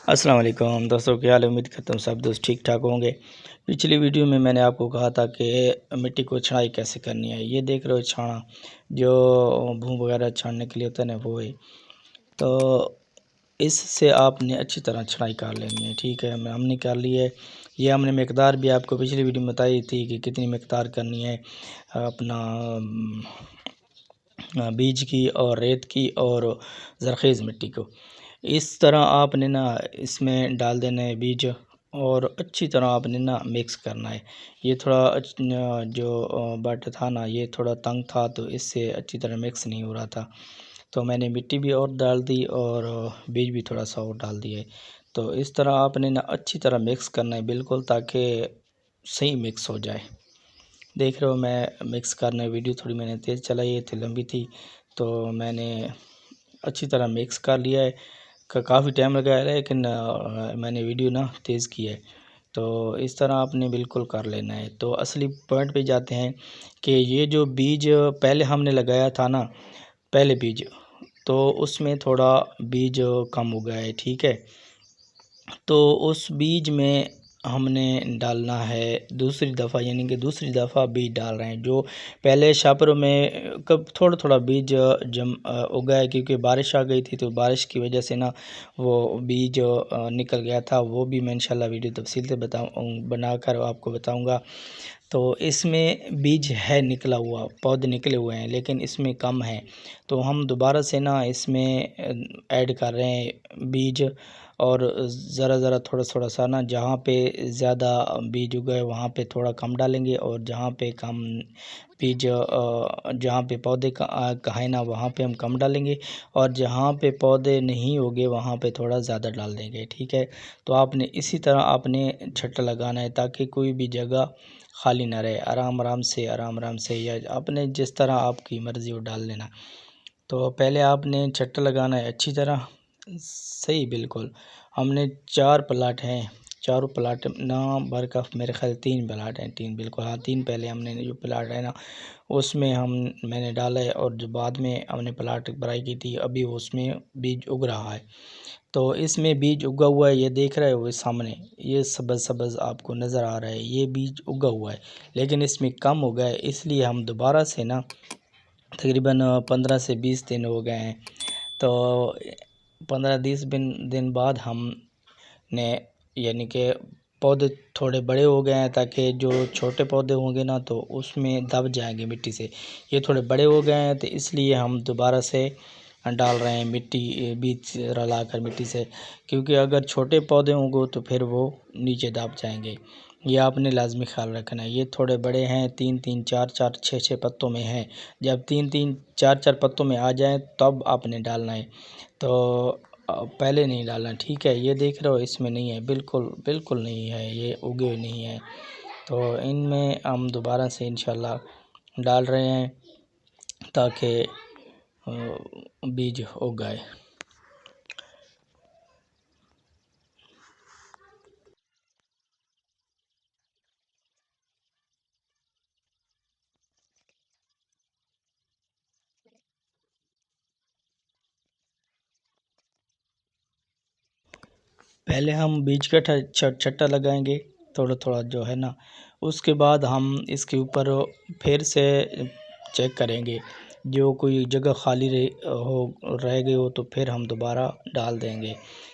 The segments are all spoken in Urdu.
السلام علیکم دوستوں، کیا حال ہے؟ امید کرتا ہوں سب دوست ٹھیک ٹھاک ہوں گے۔ پچھلی ویڈیو میں نے آپ کو کہا تھا کہ مٹی کو چھڑائی کیسے کرنی ہے۔ یہ دیکھ رہے ہو چھانا، جو بھون وغیرہ چھاننے کے لیے ہوتا ہے نا، وہ ہے۔ تو اس سے آپ نے اچھی طرح چھڑائی کر لینی ہے، ٹھیک ہے۔ ہم نے کر لی ہے۔ یہ ہم نے مقدار بھی آپ کو پچھلی ویڈیو میں بتائی تھی کہ کتنی مقدار کرنی ہے اپنا بیج کی اور ریت کی اور زرخیز مٹی کو۔ اس طرح آپ نے نا اس میں ڈال دینا ہے بیج، اور اچھی طرح آپ نے نا مکس کرنا ہے۔ یہ تھوڑا جو بٹ تھا نا، یہ تھوڑا تنگ تھا، تو اس سے اچھی طرح مکس نہیں ہو رہا تھا، تو میں نے مٹی بھی اور ڈال دی اور بیج بھی تھوڑا سا اور ڈال دیا ہے۔ تو اس طرح آپ نے نا اچھی طرح مکس کرنا ہے بالکل، تاکہ صحیح مکس ہو جائے۔ دیکھ رہے ہو میں مکس کرنا ہے، ویڈیو تھوڑی میں نے تیز چلائی تھی، لمبی تھی، تو میں نے اچھی طرح مکس کر لیا ہے۔ کافی ٹائم لگایا ہے، لیکن میں نے ویڈیو نا تیز کی ہے۔ تو اس طرح آپ نے بالکل کر لینا ہے۔ تو اصلی پوائنٹ پہ جاتے ہیں کہ یہ جو بیج پہلے ہم نے لگایا تھا نا، پہلے بیج، تو اس میں تھوڑا بیج کم ہو گیا ہے، ٹھیک ہے۔ تو اس بیج میں ہم نے ڈالنا ہے دوسری دفعہ، یعنی کہ دوسری دفعہ بیج ڈال رہے ہیں۔ جو پہلے شاپروں میں تھوڑا تھوڑا بیج اگا ہے، کیونکہ بارش آ گئی تھی، تو بارش کی وجہ سے نا وہ بیج نکل گیا تھا۔ وہ بھی میں انشاءاللہ ویڈیو تفصیل سے بنا کر آپ کو بتاؤں گا۔ تو اس میں بیج ہے نکلا ہوا، پودے نکلے ہوئے ہیں، لیکن اس میں کم ہے، تو ہم دوبارہ سے نا اس میں ایڈ کر رہے ہیں بیج، اور ذرا ذرا تھوڑا تھوڑا سا نا، جہاں پہ زیادہ بیج اگئے وہاں پہ تھوڑا کم ڈالیں گے، اور جہاں پہ کم بیج، جہاں پہ پودے کا ہے نا، وہاں پہ ہم کم ڈالیں گے، اور جہاں پہ پودے نہیں ہوگے وہاں پہ تھوڑا زیادہ ڈال دیں گے، ٹھیک ہے۔ تو آپ نے اسی طرح آپ نے چھٹا لگانا ہے، تاکہ کوئی بھی جگہ خالی نہ رہے، آرام آرام سے، یا آپ نے جس طرح آپ کی مرضی ہو ڈال لینا۔ تو پہلے آپ نے چھٹا لگانا ہے اچھی طرح، صحیح بالکل۔ ہم نے 4 پلاٹ ہیں، چاروں پلاٹ نا برکف، میرے خیال 3 پلاٹ ہیں، 3 بالکل، ہاں 3 پہلے ہم نے جو پلاٹ ہے نا اس میں میں نے ڈالا ہے، اور جو بعد میں ہم نے پلاٹ برائی کی تھی، ابھی اس میں بیج اگ رہا ہے۔ تو اس میں بیج اگا ہوا ہے، یہ دیکھ رہے ہو سامنے، یہ سبز سبز آپ کو نظر آ رہا ہے، یہ بیج اگا ہوا ہے، لیکن اس میں کم ہو گیا ہے، اس لیے ہم دوبارہ سے نا تقریباً 15 سے 20 دن ہو گئے ہیں، تو 15-20 دن بعد ہم نے، یعنی کہ پودے تھوڑے بڑے ہو گئے ہیں، تاکہ جو چھوٹے پودے ہوں گے نا تو اس میں دب جائیں گے مٹی سے۔ یہ تھوڑے بڑے ہو گئے ہیں، تو اس لیے ہم دوبارہ سے ڈال رہے ہیں مٹی، بیج رلا کر مٹی سے، کیونکہ اگر چھوٹے پودے ہوں گے تو پھر وہ نیچے دب جائیں گے۔ یہ آپ نے لازمی خیال رکھنا ہے۔ یہ تھوڑے بڑے ہیں، 3-3 4-4 6-6 پتوں میں ہیں، جب 3-3 4-4 پتوں میں آ جائیں تب آپ نے ڈالنا ہے، تو پہلے نہیں ڈالنا، ٹھیک ہے۔ یہ دیکھ رہے ہو اس میں نہیں ہے، بالکل بالکل نہیں ہے، یہ اگے نہیں ہے، تو ان میں ہم دوبارہ سے انشاءاللہ ڈال رہے ہیں، تاکہ بیج اگائے۔ پہلے ہم بیج کا چھٹا لگائیں گے تھوڑا تھوڑا جو ہے نا، اس کے بعد ہم اس کے اوپر پھر سے چیک کریں گے، جو کوئی جگہ خالی رہ گئی ہو تو پھر ہم دوبارہ ڈال دیں گے،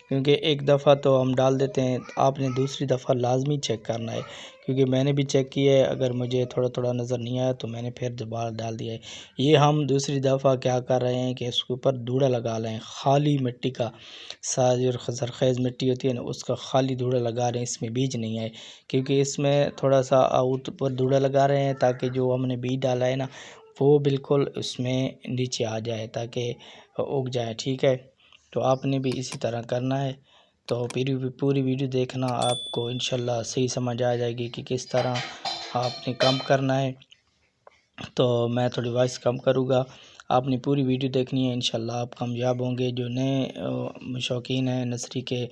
کیونکہ ایک دفعہ تو ہم ڈال دیتے ہیں، آپ نے دوسری دفعہ لازمی چیک کرنا ہے، کیونکہ میں نے بھی چیک کیا ہے، اگر مجھے تھوڑا تھوڑا نظر نہیں آیا تو میں نے پھر دوبارہ ڈال دیا ہے۔ یہ ہم دوسری دفعہ کیا کر رہے ہیں کہ اس کے اوپر دوڑا لگا لیں، خالی مٹی کا، زرخیز مٹی ہوتی ہے نا، اس کا خالی دوڑا لگا رہے ہیں، اس میں بیج نہیں ہے، کیونکہ اس میں تھوڑا سا اوپر دوڑا لگا رہے ہیں، تاکہ جو ہم نے بیج ڈالا ہے نا وہ بالکل اس میں نیچے آ جائے، تاکہ اگ جائے، ٹھیک ہے۔ تو آپ نے بھی اسی طرح کرنا ہے، تو پوری ویڈیو دیکھنا، آپ کو انشاءاللہ صحیح سمجھ آ جائے گی کہ کس طرح آپ نے کام کرنا ہے۔ تو میں تھوڑی وائس کم کروں گا، آپ نے پوری ویڈیو دیکھنی ہے، انشاءاللہ آپ کامیاب ہوں گے۔ جو نئے شوقین ہیں نرسری کے،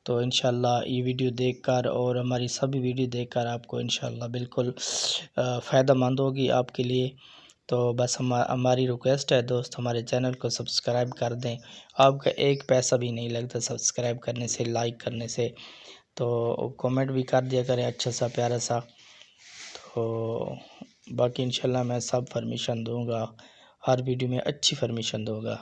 تو انشاءاللہ یہ ویڈیو دیکھ کر اور ہماری سبھی ویڈیو دیکھ کر آپ کو انشاءاللہ بالکل فائدہ مند ہوگی آپ کے لیے۔ تو بس ہماری ریکویسٹ ہے دوست، ہمارے چینل کو سبسکرائب کر دیں، آپ کا ایک پیسہ بھی نہیں لگتا سبسکرائب کرنے سے، لائک کرنے سے، تو کومنٹ بھی کر دیا کریں اچھا سا پیارا سا۔ تو باقی انشاءاللہ میں سب پرمیشن دوں گا، ہر ویڈیو میں اچھی پرمیشن دوں گا۔